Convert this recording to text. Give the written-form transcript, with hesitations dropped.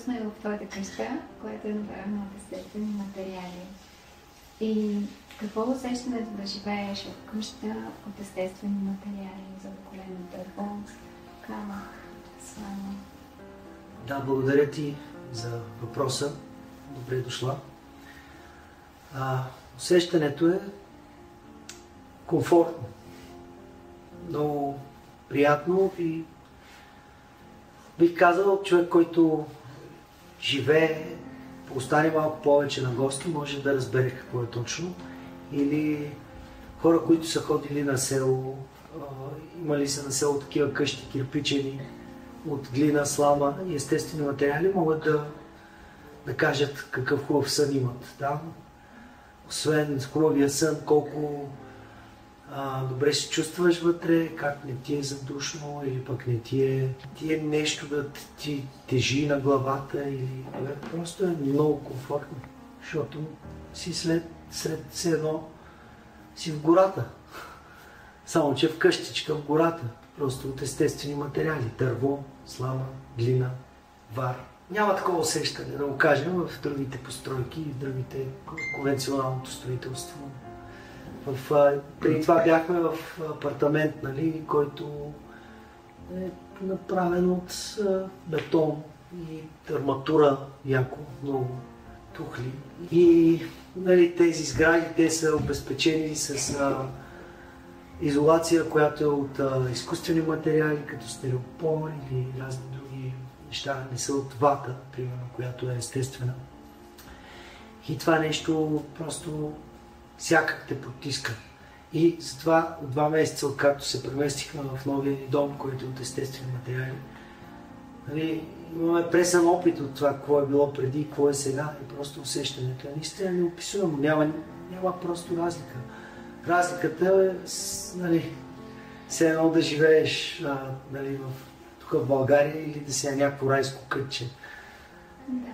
сме в твоята къща, която е направена от естествени материали. И какво е усещането да живееш в къща от естествени материали, заобиколено дърво, камък, слама? Да, благодаря ти за въпроса. Добре дошла. Усещането е комфортно, много приятно и бих казал, човек, който живее, остане малко повече на гости, може да разбере какво е точно. Или хора, които са ходили на село, имали са на село такива къщи, кирпичени, от глина, слама и естествени материали, могат да кажат какъв хубав сън имат там. Освен хубавия сън, колко добре се чувстваш вътре, как не ти е задушно или пък не ти е нещо да ти тежи на главата или просто е много комфортно, защото си сред все едно си в гората. Само че в къщичка в гората, просто от естествени материали, дърво, слама, глина, вар. Няма такова усещане, да го кажем, в другите постройки и в другите конвенционалното строителство. Преди това бяхме в апартамент, нали, който е направен от бетон и арматура, яко, много тухли. И нали, тези сгради, те са обезпечени с изолация, която е от изкуствени материали, като стереопор или разни други неща, не са от вата, примерно, която е естествена. И това нещо просто всякак те потиска. И затова от 2 месеца, откакто се преместихме в новия ни дом, който е от естествени материали, нали, имаме пресен опит от това, какво е било преди, какво е сега и просто усещането е наистина неописуемо. Няма просто разлика. Разликата е, нали, все едно да живееш нали, тук в България или да си на някакво райско кътче. Да.